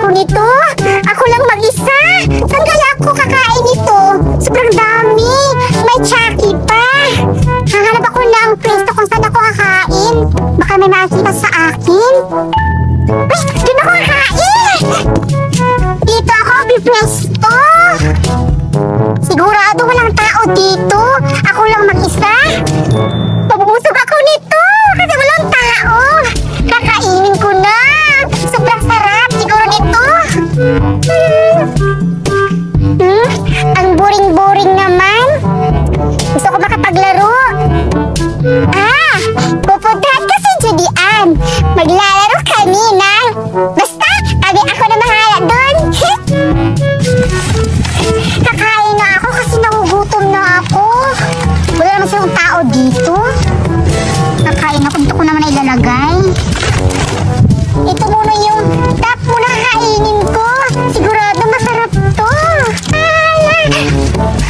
ako nito? Ako lang mag-isa? Saan kaya ako kakain nito? Sobrang dami. May Chucky pa. Hahanap ako ng pwesto kung saan ako kakain. Baka may makikita sa akin. Uy, doon ako kakain! Dito ako bipwesto. Sigurado walang tao dito. Ako lang mag-isa. Mabubusog ako nito kasi walang tao. Kakainin ko na. Sobrang sarap siguro nito. Ang boring-boring naman. Gusto ko makapaglaro. Pupuntahan kasi Judian. Maglalaro kami ng... Basta, kami ako na mahala doon. Kakain na ako kasi nagugutom na ako. Wala naman silang tao dito. Kakain ako. Dito ko naman ilalagay. Ito muna yung top muna kakainin ko. Sigurado masarap to.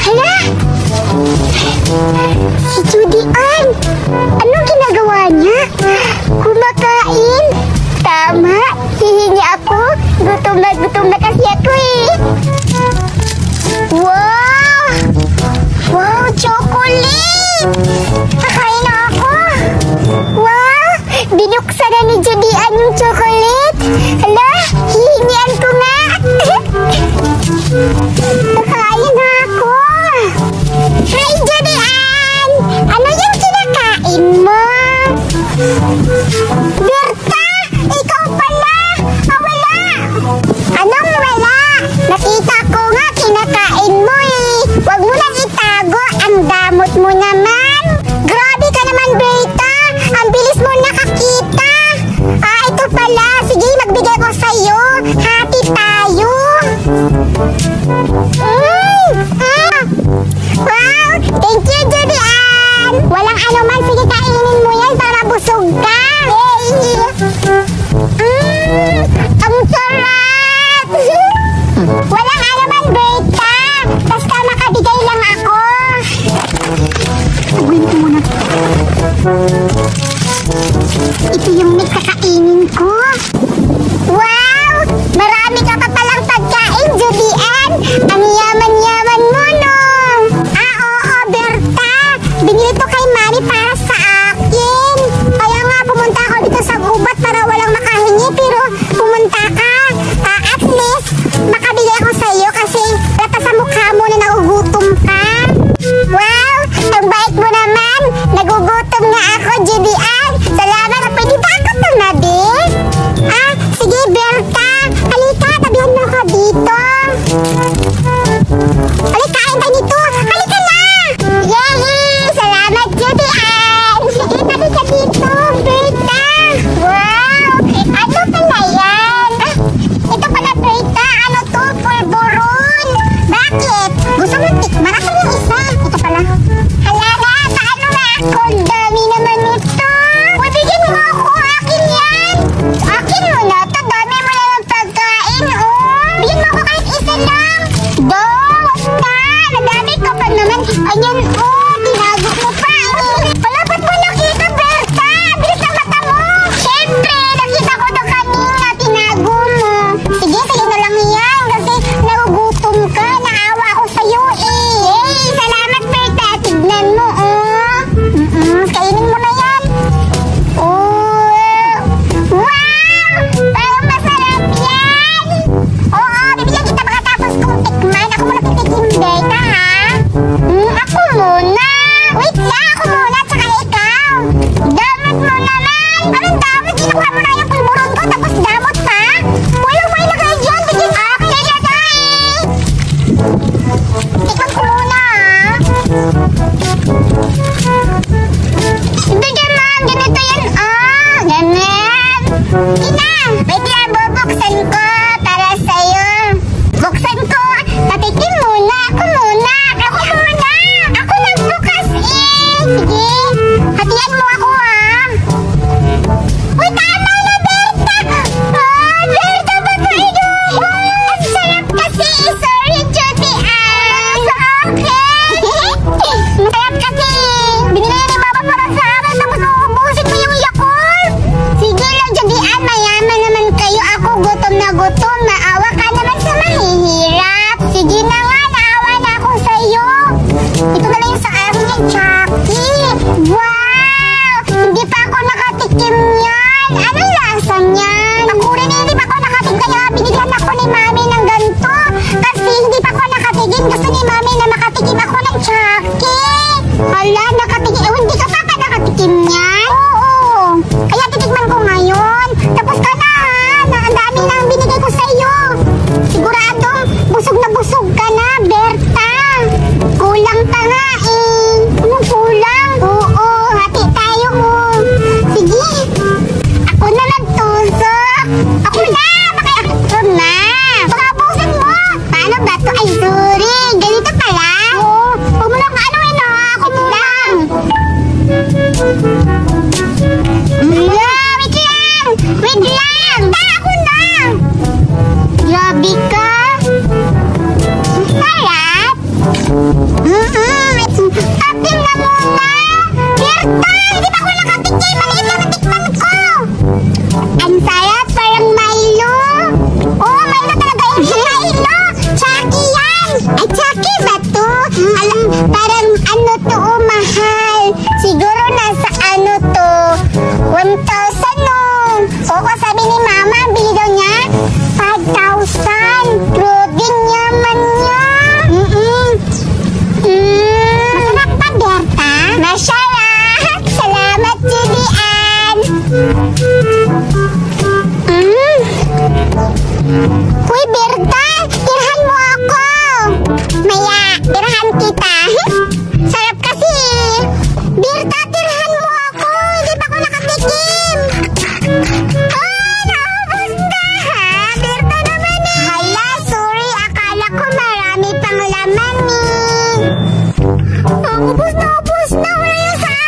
Hala! Si Judian! Anong ginagawa niya? Kumakain? Tama! Hihingi ako. Gutom na kasi ako eh. Wow! Wow! Chocolate! Kakain na ako. Wow! Binuksan na ni Judian yung chocolate. Hala! Hihingian ko nga. Kakain na ako. Hi, Judian! Ano yung kinakain mo? Berta! Ikaw pala! Wala! Anong wala? Nakita ko nga kinakain mo eh. Huwag mo nang itago. Ang damot mo naman. Grabe ka naman, Berta. Ang bilis mo nakakita. Ito pala. Sige, magbigay ko sa'yo. Hati tayo. Wow! Thank you, Judian! Walang anuman. Sige, kainin mo yan para busog ka. Yay! Ang sarap! Walang anuman, Berta. Basta makabigay lang ako. Saguin ko muna. Ito yung nagkakainin ko. Wow! Marami ka pa palang pagkain, Judian. Ang yaman-yaman mo, no? Oo, Berta. Binili to kay Mami para sa akin. Kaya nga pumunta ako dito sa gubat para walang makahingi. Pero pumunta ka. At least, makabigay ako sa'yo kasi lata sa mukha mo na nagugutom ka. Wow! Ang bait mo naman. Nagugutom nga ako, Judian. Salamat. Pwede ba ako tumabi? Sige, Berta. Halika, tabihan mo ako dito. Halika, kain tayo dito. Halika na! Yay! Salamat, Judian. Sige, tabi ka dito, Berta. Wow! Ano pala yan? Ito pala, Berta. Ano to? Pulburon. Bakit? Gusto mo tikman? Asan yung isa? Ito pala. Hala na, paano na ako? Ang dami naman ito. Uy, bigyan mo ako. Akin yan. Akin mo na. Dami mo na ng pagkain, oh. Bigyan mo ako kahit isa lang. Wag na. Nadami ka pa naman. Ayan, oh. Tinago mo pa, eh. Wala, ba't mo nakita, Berta? Bilis ang mata mo. Siyempre, nakita ko na kanina. Tinago mo. Sige, sa'yo na lang yan. Kasi nagugutom ka. Naawa ako sa'yo, eh. Hey, salamat, Berta. Tignan mo, oh.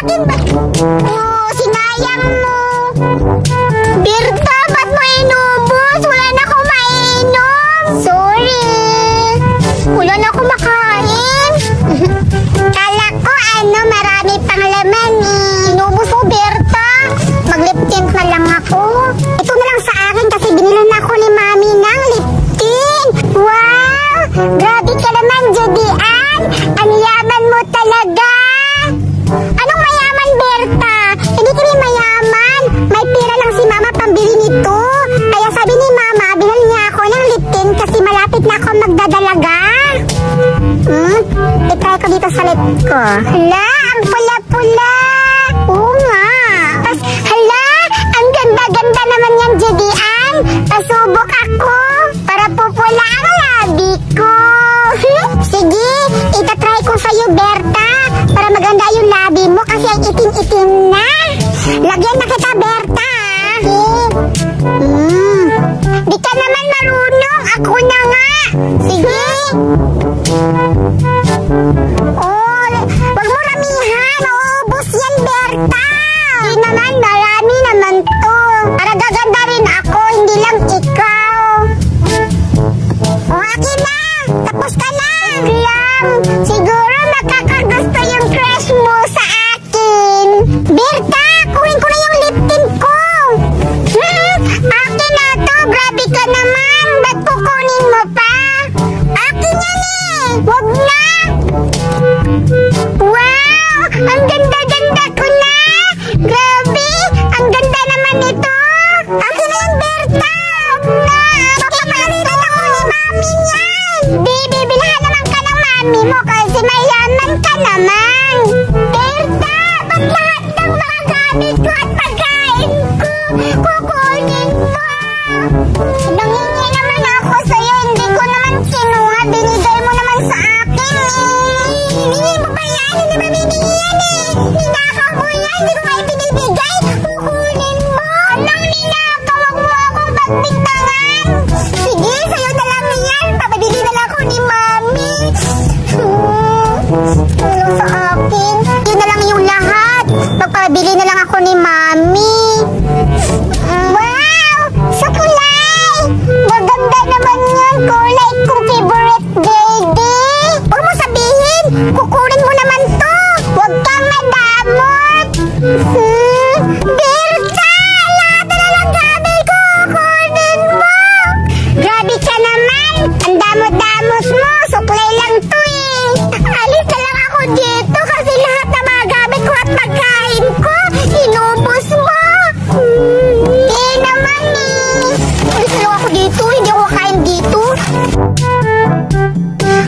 akin ba? Oh, sinayang mo. Berta, ba't mo inubos? Wala na akong mainom. Sorry. Wala na akong makain. Kala ko marami pang laman eh. Inubos mo, Berta. Mag-lip tint na lang ako. Ito na lang sa akin kasi binilan ako ni Mami ng lip tint. Wow! Grabe ka naman, Judy Ann. Ang yaman mo talaga. Anong mayaman, Berta? Hindi kami mayaman. May pera lang si Mama pambili nito. Kaya sabi ni Mama, binili niya ako ng lip tint kasi malapit na ako magdadalaga. I-try ko dito sa lip ko. Hala, ang pula-pula. Oo nga. Tapos, hala, ang ganda-ganda naman yan, Judy Ann. Pasubok ako para pupula ang labi ko. Sige, itatry ko sa'yo, Berta, para maganda yung labi mo kasi ang itim-itim na. Lagyan na kita, Berta. Di ka naman marunong. Ako na nga. Sige. Oh, wag mo ramihan. Uubos yan, Berta. Hindi naman, marami naman to. Para gaganda rin ako, hindi lang ikaw. Oh, akin na. Tapos ka na. Lang. Siguro makakagusto yung crush mo sa akin. Berta, kunin ko na yung lip tint ko. Akin na to. Grabe ka naman. Ba't kukunin mo pa? Akin yan eh. Wag na. Wow! Ang ganda-ganda ko na. Grabe. Ang ganda naman ito. Akin na yung Berta. Papapalitan ako ni Mami niyan. Baby, bilahan naman ka ng Mami mo kasi mayaman ka naman. Berta, ba't lahat ng mga gamit ko at pagkain ko kukunin mo? Nangingi naman ako sa'yo. Hindi ko naman kinuha. Binigay mo naman sa akin eh. Hindi mo ba yan? Hindi ba binigyan eh? Ninakaw mo yan. Hindi ko kayo binibigay. Kukunin mo. Anong ninakaw? Huwag mo akong pagbintangan. Sige, sa'yo na lang yan. Papabili na lang ako ni Mami. Tulong sa akin. Yun na lang yung lahat. Magpabili na lang ako ni Mami. Wow! Sa kulay! Maganda naman yan. Kulay kong favorite, baby. Huwag mo sabihin. Kukunin mo naman to. Huwag kang madamot. Berta! Lahat na lang gamit ko. Kukunin mo. Grabe ka naman. Ang damot-damot mo. Suklay lang to eh. Alis na lang ako dito kasi lahat na mga gamit ko at pagkain ko, inubos mo. Hindi naman eh. Alis na lang ako dito. Hindi ako kain dito.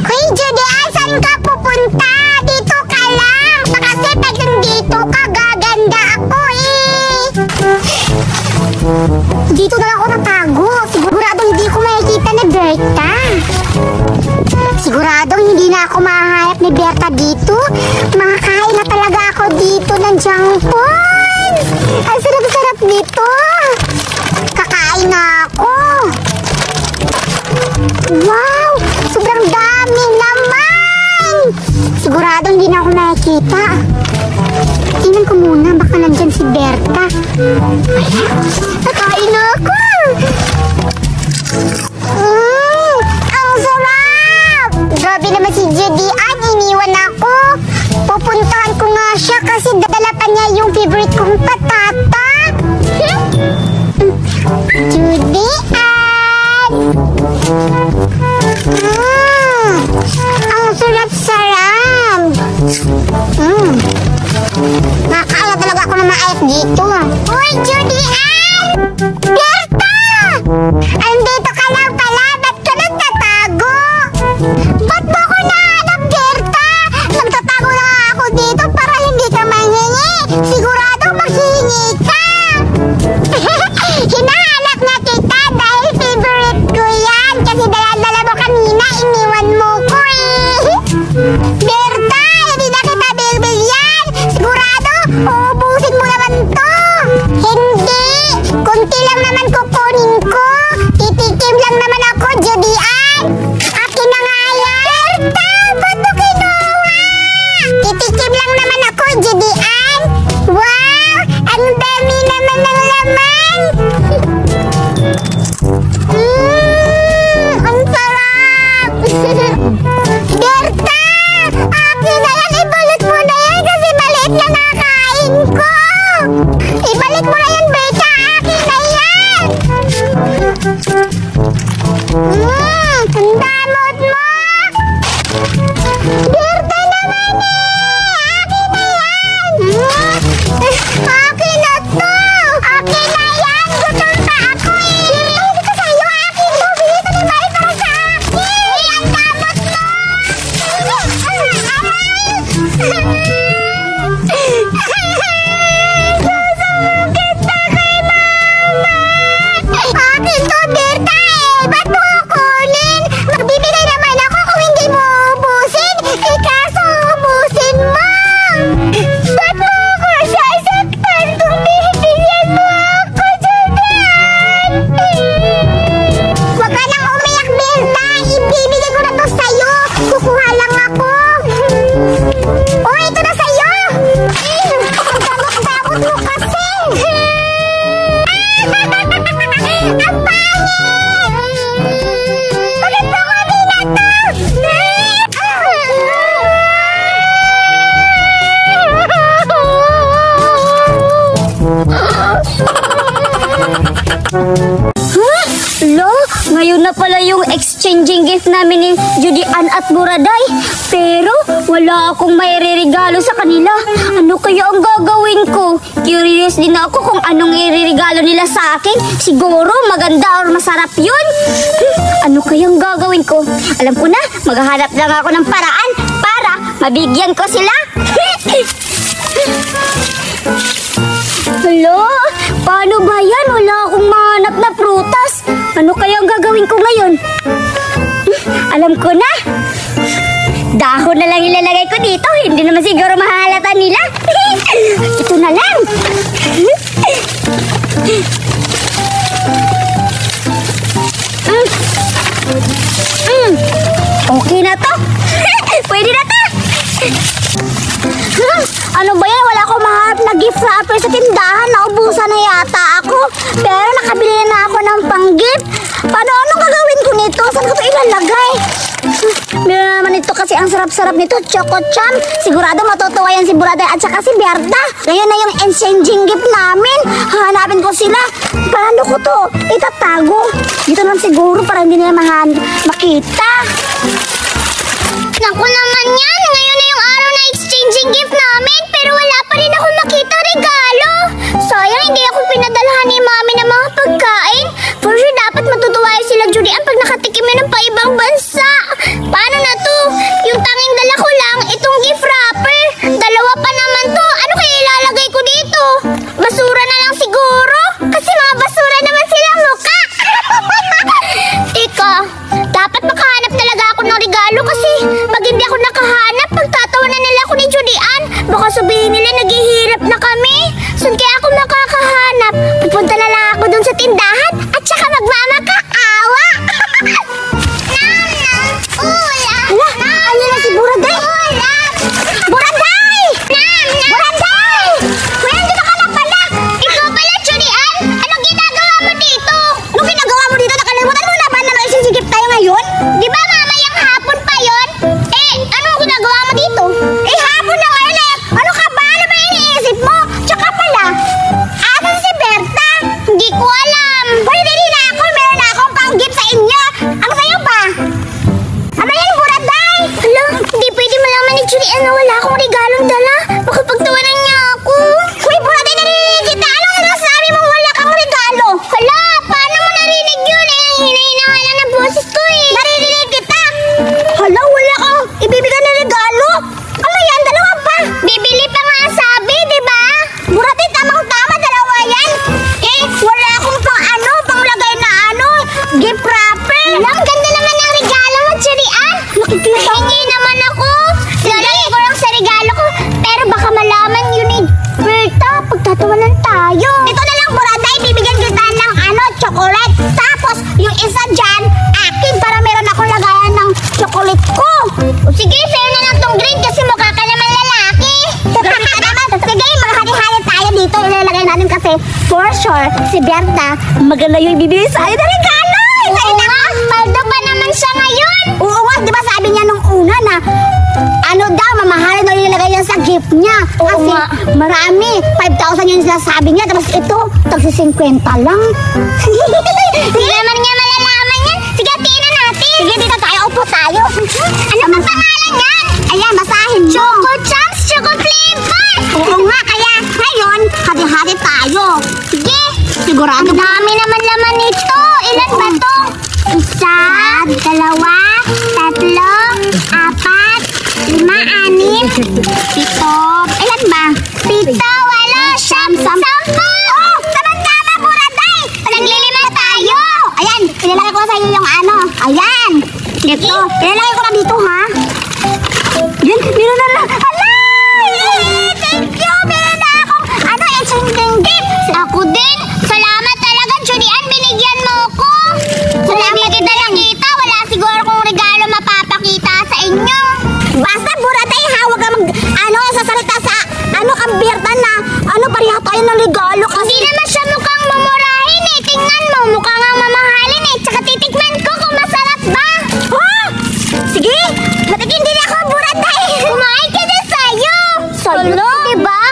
Hoy, Judy Ann, saan ka pupunta? Dito ka lang. Kasi pag nandito ka, gaganda ako eh. Dito na lang ako natago. Siguradong hindi ko makikita ni Berta. Siguradong hindi na ako mahanap ni Berta dito. Makakain na talaga ako dito ng junk food. Ang sarap-sarap nito. Kakain na ako. Wow! Sobrang dami naman! Siguradong hindi na ako makikita. Tingnan ko muna, baka nandyan si Berta. Wala. Kakain na ako! Ang sarap! Grabe naman si Judy Ann, iniwan ako. Pupuntahan ko nga siya kasi dadala pa niya yung favorite kong patata. Judy Ann! Ang sarap-sarap! Nakakaya talaga ako na maayat dito. Uy, Judy Ann! Berta! Andito ka lang pala. Ba't ka nagtatago? Ba't mo ako nahanap, Berta? Nagtatago lang ako dito para hindi ka manghingi. Siguradong maghihingi ka. Hinahanap na kita dahil favorite ko yan. Kasi dala-dala mo kanina, iniwan mo ko eh. Berta, hindi na kita bilbil yan. Sigurado, uubusin mo naman to. Hindi, kunti lang naman kukunin ko. Titikim lang naman ako, Judy Ann. Akin na nga yan. Berta, ba't mo kinuha? Titikim lang naman ako, Judy Ann. Huh? Lo, ngayon na pala yung exchanging gift namin ni Judy Ann at Buraday. Pero wala akong mairirigalo sa kanila. Ano kaya ang gagawin ko? Curious din ako kung anong iririgalo nila sa akin. Siguro maganda or masarap yun. Ano kayang gagawin ko? Alam ko na, maghahanap lang ako ng paraan para mabigyan ko sila. Hello? Paano ba yan? Wala akong mahanap na prutas. Ano kaya ang gagawin ko ngayon? Alam ko na. Dahon na lang ilalagay ko dito. Hindi naman siguro mahalata nila. Ito na lang. Okay na to. Pwede na to. Ano ba yan? Wala akong mahanap na gift wrapper sa tindahan. Naubusan na yata ako. Pero nakabili na ako ng pang-gift. Anong gagawin ko nito? Saan ko ito ilalagay? Meron naman ito kasi ang sarap-sarap nito. Choco Cham. Sigurado matutuwa yan si Buraday at saka si Berta. Ngayon na yung exchanging gift namin. Hahanapin ko sila. Paano ko to itatago? Dito lang siguro para hindi nila makita. Naku naman yan. Ngayon na yung araw na exchanging gift namin. Pero wala pa rin ako makita regalo. Sayang, hindi ako pinadalahan ni Mami ng mga pagkain. For sure, dapat matutuwa sila Judy Ann pag nakatikim na ng paibang bansa. Paano na to? Yung tanging dala ko lang, itong gift wrapper. Dalawa pa naman to. Ano kaya ilalagay ko dito? Basura na lang siguro? Kasi mga basura naman silang mukha. Teka, dapat makahanap talaga ako ng regalo kasi pag hindi ako nakahanap, pagtatawanan nila ako ni Judy Ann. Baka sabihin nila naghihirap na kami. Saan kaya ako makakahanap? Pupunta na lang ako dun sa tindahan at saka magmamakaawa. Hala, ayun na si Buraday. Buraday! Buraday! Kuya, dito ka na pala. Ikaw pala, Judy Ann? Anong ginagawa mo dito? Anong ginagawa mo dito? Nakalimutan mo na ba na nag-exchanging gift tayo ngayon? Di ba mamayang hapon pa yon? Anong ginagawa mo dito? Hapon na ngayon eh. Ano ka ba? Ano ba iniisip mo? Tsaka pala, asan si Berta? Hindi ko alam. Pwede rin ako. Meron na akong pang-gift sa inyo. Ang sayo ba? Ano yan, Buraday? Hala, hindi pwede malaman ni Judy Ann na wala akong regalong dala. Baka pagtawanan niya ako. Uy, Buraday, narinig kita. Anong nasasabi mo wala kang regalo? Hala, paano mo narinig yun? Ang hinahinala ng boses ko eh. Narinig kita. Hala, wala kang ibibigay na regalo. Ano yan? Dalawa pa. Bibili pa nga sabi, di ba? Buraday, tamang-tama. Dalawa yan. Wala akong panglagay na gift wrapper. Ang ganda naman ng regalo mo, Judy Ann. Nahingi naman ako. Lalagay ko lang sa regalo ko. Pero baka malaman yun ni Berta. Pagtatawanan tayo. Ito na lang, Buraday. Bibigyan kita ng chocolate. Tapos, yung isa dyan, akin para meron akong lagayan ng chocolate ko. O sige, sa'yo na lang tong green kasi mukha ka naman lalaki. Sige, maghati-hati tayo dito. Ilalagay natin kasi, for sure, si Berta, maganda yung ibibigay sa'yo na regalo. Oo nga, paldo pa naman siya ngayon. Oo nga, di ba sabi niya nung una na, mamahalin daw ilalagay yan sa gift niya. Kasi marami, 5,000 yung sinasabi niya. Tapos ito, tagsi 50 lang. Hindi naman niya malalaman yan. Sige, tiin na natin. Sige, dito tayo. Upo tayo. Ano bang pangalan yan? Ayan, basahin mo. Choco Chunks, Choco Flavor. Oo nga, kaya ngayon, hati-hati tayo. Sige. Sigurado ang dami naman laman nito. Ilan ba to? 1, 2, 3, 4, 5, 6, 7, 8, 9, 10. Ilan ba? 7, 8, 9, 10. Oh, tama-tama, Buraday. Naglilima tayo. Ayan, ilalagay ko sa iyo yung ano. Ayan. Ito. Ilalagay ko na dito, ha? Yan, meron na lang. Hala! Thank you. Meron na akong exchanging gift. Ako din. Salamat talaga, Judy Ann. Binigyan mo ko. Salamat kita lang kita. Wala siguro kong regalo mapapakita sa inyo. Basta, Buraday, ha? Huwag ka sasalita sa kabirtan na pareha tayo ng regalo kasi. Hindi naman siya mukhang mamurahin eh. Tingnan mo, mukha nga mamahalin eh. Tsaka titikman ko kung masarap ba. Ha? Sige, matikin din ako, Buraday. Kumain ka na sa'yo. Sa'yo? Diba?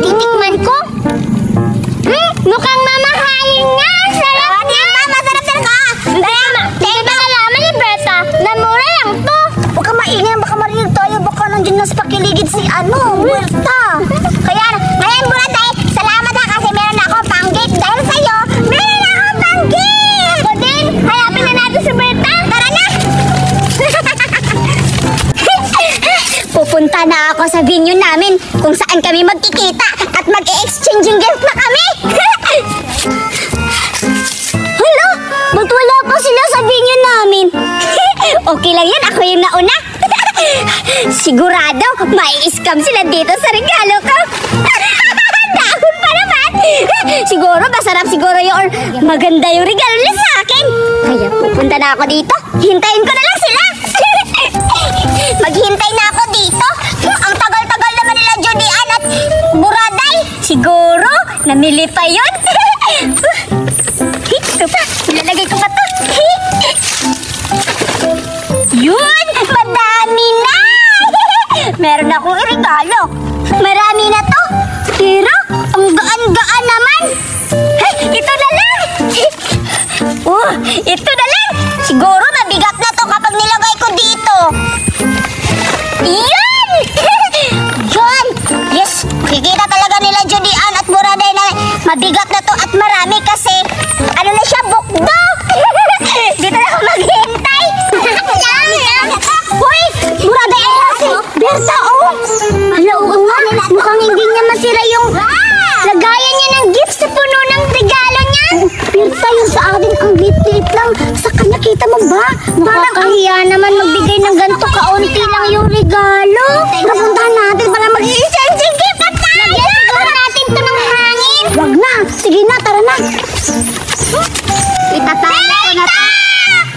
Titikman ko. Mukhang mamahalin nga. Sarap ako sa venue namin kung saan kami magkikita at mag-e-exchanging gift na kami. Hala, ba't wala pa sila sa venue namin? Okay lang yan, ako yung nauna. Sigurado, mai-scam sila dito sa regalo ko. Dahon pa naman. Siguro, masarap siguro yung maganda yung regalo nila sa akin. Kaya pupunta na ako dito. Hintayin ko na lang sila. Maghintay na ako dito. Ang tagal-tagal naman nila Judian at Buraday. Siguro, namili pa yun. Ito pa, ilalagay ko pa to. Yun, madami na. Meron akong regalo. Marami na to. Pero, ang gaan-gaan naman. Hey, ito na lang. Ito na lang. Siguro mabigat na to kapag nilagay ko dito. Yan! Yan! Yes, kikita talaga nila Judian at Buraday na mabigat na to at marami kasi ano na siya, bukdo. Dito na ako maghintay. Hoy! Buraday ay kasi Berta, oh! Hala, oo nga. Mukhang hindi niya masira yung lagayan niya ng gift sa puno ng regalo niya. Berta, yung sa atin ang lit-lit lang. Sa kanya, kita mo ba? Nakakahiya naman magbigay ng ganito kaunti lang yung regalo. Napuntahan natin para mag-i-exchanging gift at tayo. Lagyan siguro natin to ng hangin. Wag na. Sige na, tara na. Itatala ko na to.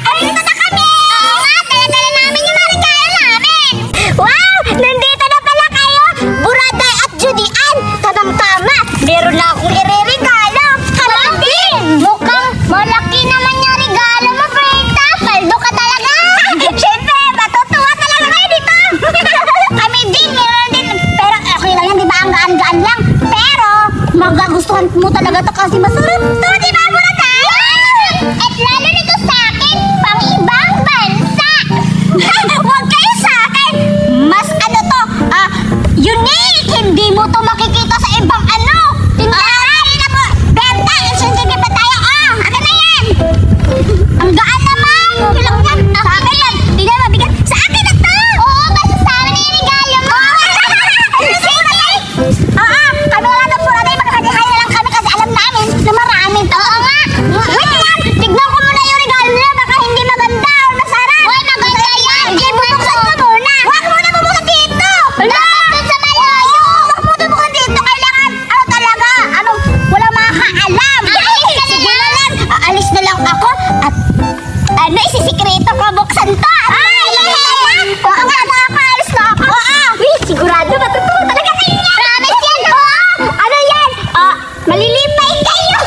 Andito na kami! Oo nga, dala-dala namin yung mga regalo namin. Wow! Nandito na pala kayo, Buraday at Judian. Tamang-tama, meron na akong ireregalo. Kami din! Mukhang malaki naman yung regalo mo, Berta. Paldo ka talaga. Siyempre, matutuwa talaga kayo dito. Kami din, meron din. Pero okay lang yan, di ba? Ang gaan-gaan lang. Pero, magagustuhan mo talaga to kasi masarap to, di ba, Buraday? At lalo nito sa akin, pang ibang bansa. Huwag kayo sa akin. Mas ano to, unique. Hindi mo to makikita sa ibang ano. Tindahan. Berta, exchanging pa tayo. Akin na yan. Ang gaan naman. Ilang yan. Sa akin yan. Hindi na mabigat. Sa akin na to. Oo, basta sa amin yung regalo mo. Kami wala na Buraday. Magkakadihay na lang kami kasi alam namin na marami to. Oo nga. Wait lang. Tignan ko muna yung regalo nila. Baka hindi maganda o masarap. Uy, maganda yan. Sige, bubuksan ko muna. Huwag muna bubuksan dito. Dapat sa malayo. Huwag muna bubuksan dito. Kailangan, ano talaga? Wala makakaalam. Sige na lang. Aalis na lang ako at isisikreto ko buksan to. Oo nga, nakakaalis na ako. Sigurado matutuwa talaga kayo yan. Promise yan. Ano yan? Malilipay kayo.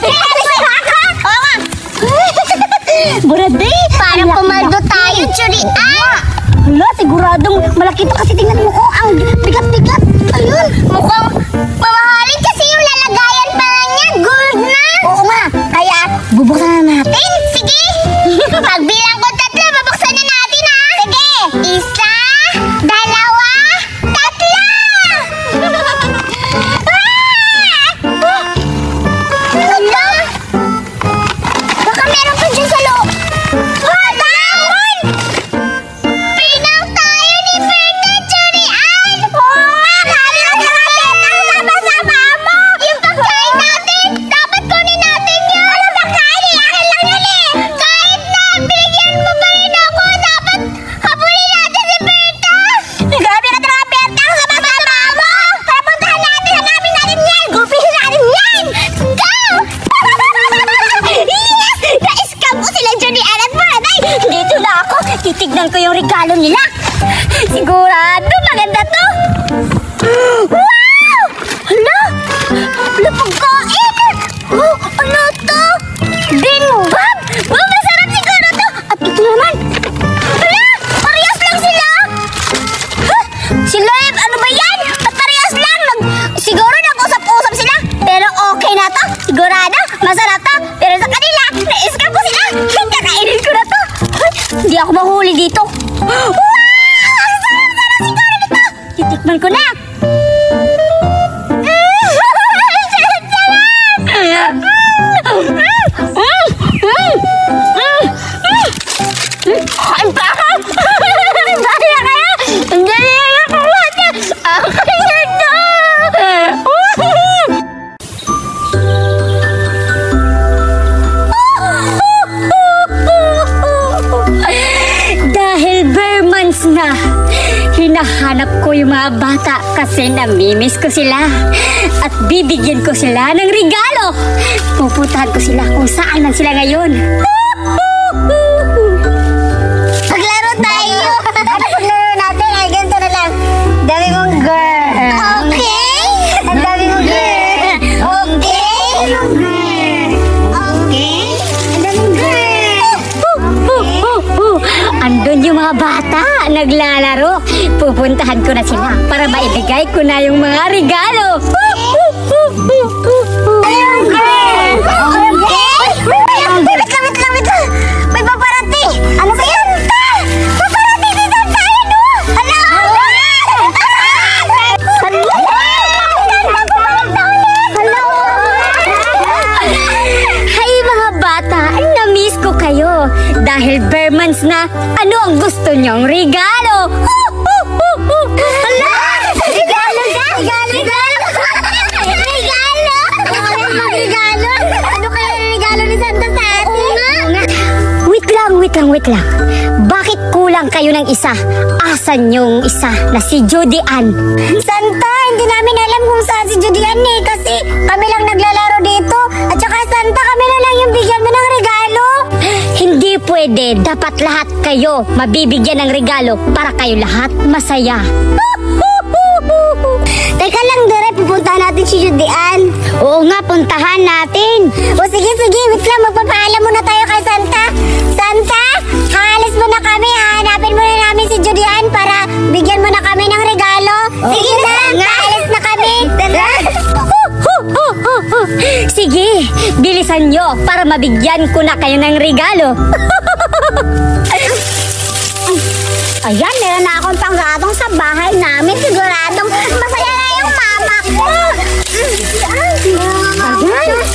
Alis na ako. Oo nga. Buraday, parang pumaldo tayo, Judian. Hala, siguradong malaki to kasi tingnan mo, ang bigat-bigat. Ayun, mukhang mamahalin kasi yung lalagayan pa lang niya. Gold na. Oo nga, kaya bubuksan na natin. Sige. Pagbilang ko 3, babuksan na natin, ha? Sige. 1, 2, 3. Baka meron pa dyan sa loob. Dahon! Pinang tayo ni Berta, Judian! Kali na sama-sama mo! Yung pagkain natin, dapat kunin natin yun! Ano pagkain? Akin lang yun eh! Kahit na, binigyan mo pa rin ako, dapat habulin natin si Berta! Grabe na talaga, Berta! Sama-sama mo! Para puntahan natin, hanapin natin yan! Gulpihin natin yan! Go! Yes! Na-scam ko sila Judian at Buraday! Dito na ako! Titignan ko yung regalo nila! Sigurado maganda to! Wow! Hala! Hala pagkain! Ano to? Bimbab! Masarap siguro to! At ito naman! Hala! Parehas lang sila! Sila, ano ba yan? At parehas lang! Siguro nag-usap-usap sila! Pero okay na to! Sigurado! Masarap to! Pero sa kanila, na-scam ko sila! Kakainin ko na to! Hindi ako mahuli dito! Wow! Ang sarap-sarap siguro nito! Titikman ko na! Kain pa ako! Dali na kayo! Dali na ako! hinahanap ko yung mga bata kasi namimiss ko sila. At bibigyan ko sila ng regalo. Pupuntahan ko sila kung saan man sila ngayon. Paglaro tayo. Ano paglaro natin? Ay, ganito na lang. Dami mong girl. Okay. Ang dami mong girl. Okay. Okay. Ang daming girl. Andun yung mga bata, naglalaro. Pupuntahan ko na sila para maibigay ko na yung mga regalo. Ayun, girl. Okay. Wait lang. May paparating. Ano ba yan? Paparating si Santa. Ayun, no? Ano? Hay mga bata, na-miss ko kayo. Dahil bare months na, ano ang gusto nyong regalo? Ano kaya regalo ni Santa sa atin? Wait lang. Bakit kulang kayo ng isa? Asan yung isa na si Judy Ann? Santa, hindi namin alam kung saan si Judy Ann eh. Kasi kami lang naglalaro dito. At saka Santa, kami na lang yung bigyan mo ng regalo. Hindi pwede. Dapat lahat kayo mabibigyan ng regalo para kayo lahat masaya. Teka lang, Dore, pupuntahan natin si Judy Ann. Oo nga, puntahan natin. O sige, wait lang, magpapaalam muna tayo kay Santa. Santa, haalis mo na kami, hahanapin muna namin si Judy Ann para bigyan mo na kami ng regalo. Sige na, haalis na kami. Sige, bilisan nyo para mabigyan ko na kayo ng regalo. Ayan, meron na akong panggatong sa bahay namin. Siguradong masaya na yung mama ko. Ayan.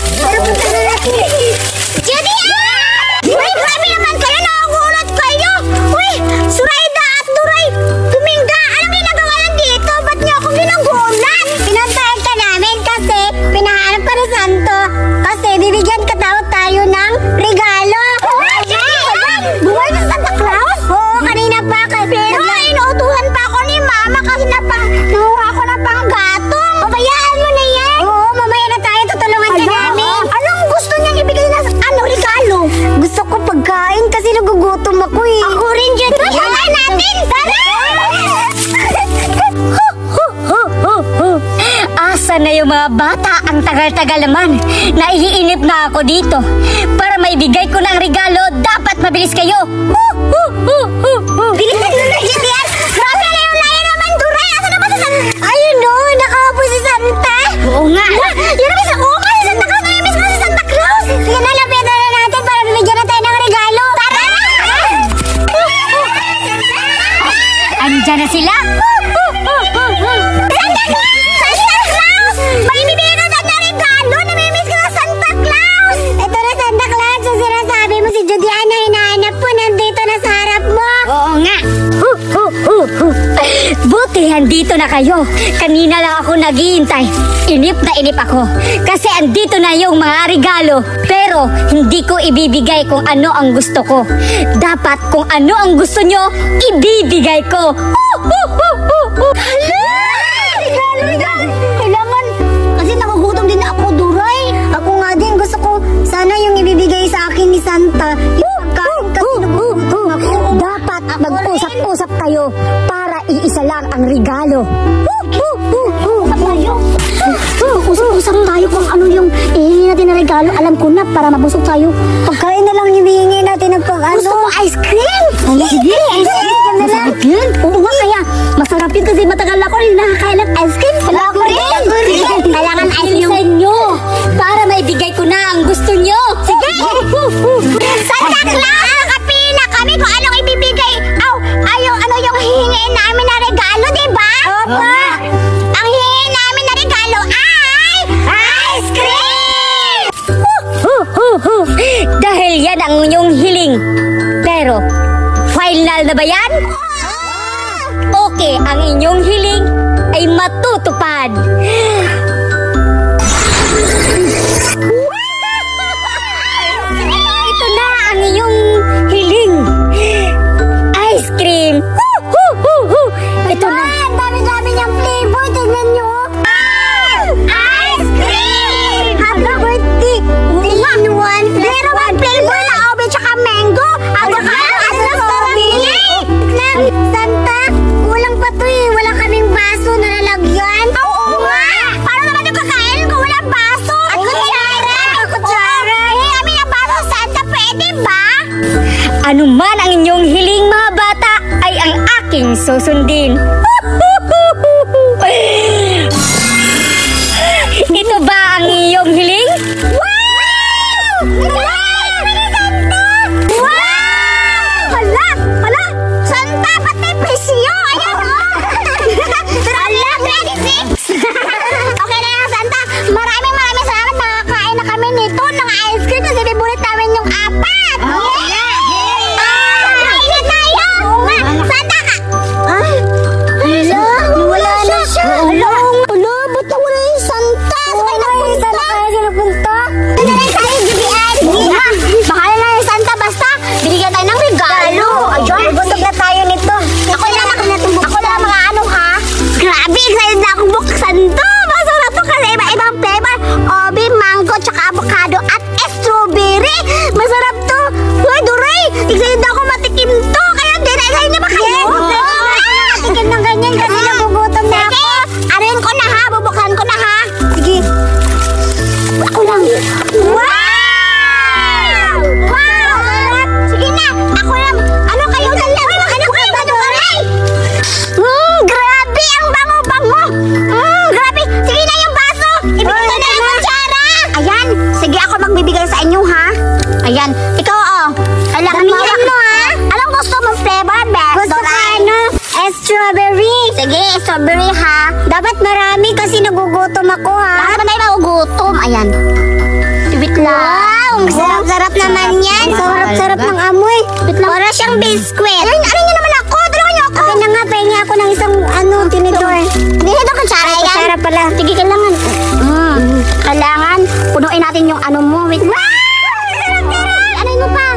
Judy Ann! Uy, grabe naman kayo, nakagulat kayo. Uy, Suraida at Duray, Tuminga, anong ginagawa lang dito? Ba't niyo ako ginagulat? Pinuntahan ka namin kasi pinahanap ka ni Santo. Kasi bibigyan ka tayo ng regalo. Buhay na Santa Claus? Oo, kanina pa. Pero inuutuhan pa ako ni Mama kasi nakuha ako ng panggatong. Pabayaan mo na yan. Oo, mamaya na tayo tutulungan ka namin. Anong gusto niyang ibigay na regalo? Gusto ko pagkain kasi nagugutom ako eh. Ako rin dyan. Tulungan natin! Tara! Asa na yung mga bata? Ang tagal-tagal naman. Naiinip na ako dito. Para maibigay ko ng regalo, dapat mabilis kayo. Bilis na Judy Ann! Grabe na yung layo naman, Duray! Asa na ba si Santa? Ayun no, nakaupo si Santa. Oo nga. Yun naman sa uka si Santa Claus. Naiimiss mo si Santa Claus. Sige na, lapitan na natin para bibigyan na tayo ng regalo. Tara! Andyan na sila. Santa Claus! Santa Claus! May ibibigay ka na regalo. Namimiss ko na Santa Claus. Ito na Santa Claus. Yung sinasabi mo si Judy Ann na hinahanap po nandito na sa harap mo. Oo nga. Buti andito na kayo. Kanina lang ako naghihintay. Inip na inip ako. Kasi andito na yung mga regalo. Pero hindi ko ibibigay kung ano ang gusto ko. Dapat kung ano ang gusto nyo, ibibigay ko. Regalo! Kailangan. Kasi nakugutom din ako, Duray. Ako nga din, gusto ko sana yung ibibigay sa akin ni Santa. Yung pagkain kasi nagugutom ako. Dapat mag-usap-usap kayo para iisa lang ang regalo. Usap tayo kung ano yung ihingi natin na regalo. Alam ko na para mabusog tayo. Pagkain na lang yung hihingi natin ng pag-ano. Gusto mo ice cream? Sige, ice cream ka na lang. Masarap yun. Oo nga, kaya masarap yun kasi matagal ako rin nakakain ng ice cream. Ako rin. Kailangan ice cream. Bilisan nyo para maibigay ko na ang gusto nyo. Sige! Santa Claus, nakapila kami kung anong ibibigay. Ano yung hihingin namin na regalo, diba? Opo. Ang hihingin namin na regalo ay ice cream! Dahil yan ang inyong hiling. Pero, final na ba yan? Okay, ang inyong hiling ay matutupad. Ito na ang inyong hiling. Ice cream. Ito na. aking susundin. Ito ba ang iyong hiling? Wow! Hala! Hala! Santa, pati presyo! Ayan, oh! Hala, 26! Okay na yan, Santa. Maraming salamat. Nakakain na kami nito ng ice cream kasi bibulit namin yung apat. Kain na tayo! Santa ka! Hala, wala na siya. Hala, ba't nawala yung Santa? Saan kayo napunta? Ano na tayo, Julian? Bahala na yung Santa, basta binigyan tayo ng regalo. Ayun, busog na tayo nito. Ako na mga ano ha? Grabe, excited na akong buksan to. Masarap to kasi iba-ibang flavor. Obi, mango, tsaka avocado at strawberry. Masarap to. Uy, Duray, excited na ako matikim to. Kaya excited na ba kayo? Matikim ng ganyan kasi nagugutom na ako. Arin ko na ha, bubuksan ko na ha. Sige. Ako lang. Wow! Wow! Sige na, ako lang. Ano kayo dalawa? Ano kayo? Grabe, ang bango-bango. Grabe. Sige na yung baso. Ibigay ko na yung kutsara. Ayan, sige ako magbibigay sa inyo ha. Ayan, ikaw kailangan mo ha. Anong gusto mong flavor, Beth? Gusto ko strawberry. Sige, strawberry ha. Dapat marami kasi nagugutom ako ha. Bakit naman tayo magugutom? Ayan. Wait lang. Wow, sarap-sarap naman yan. Sarap-sarap ng amoy. Para siyang biskwit. Ayun, nyo naman ako. Tulungan nyo ako. Okay na nga, pahingi ako ng isang tinidor. Tinidor kutsara yan. Kutsara pala. Sige, kailangan. Kailangan punuin natin yung ano mo. Wait. Wow! Sarap-sarap! Anuhin mo pa.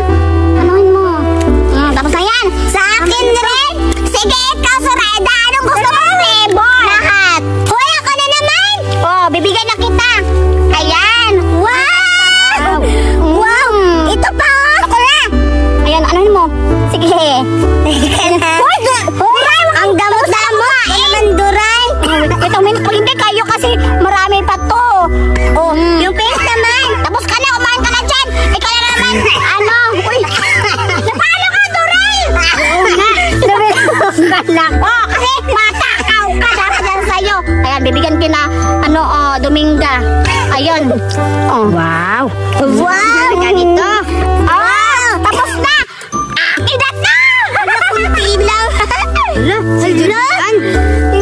Anuhin mo. Tapos na yan. Sa akin rin. Sige, ikaw, Zoraida. Anong gusto mong flavor? Lahat. Hoy, ako na naman. Bibigyan na kita. Ayan. Wow! Wow! Ito pa. Ako na. Ayan, anuhin mo. Sige. Hoy, ang damot-damot. Ano naman, Duray? Ito, hindi kayo kasi marami pa to. Yung pink naman. Tapos ka na, kumain ka na dyan. Ikaw na naman. Ano? Uy. Napalo ka, Duray. Oo nga. Kasi matakaw ka. Dapat yan sa'yo. Ayan, bibigyan kita Dominga. Ayun. Wow. Wow. Ganito. Tapos na. Akin na. Kunti lang. Si Julian.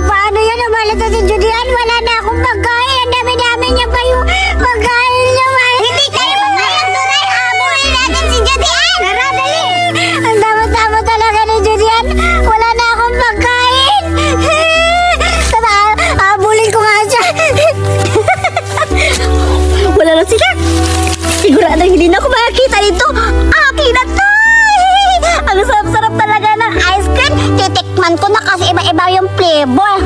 Paano yan? Namalata si Julian. Wala na akong pagkain. Ang dami-dami niya pa yung pagkain niya. Hindi kayo magkain. Turay, habulin natin si Julian. Tara, dali. Ang dami-dami talaga ni Julian. Wala na akong pagkain. Tara, habulin ko nga siya. Wala na sila. Sigurado hindi na ako makakita nito. Akin na to. Ang sarap-sarap talaga ng ice cream. Titikman ko na kasi iba-iba yung flavor.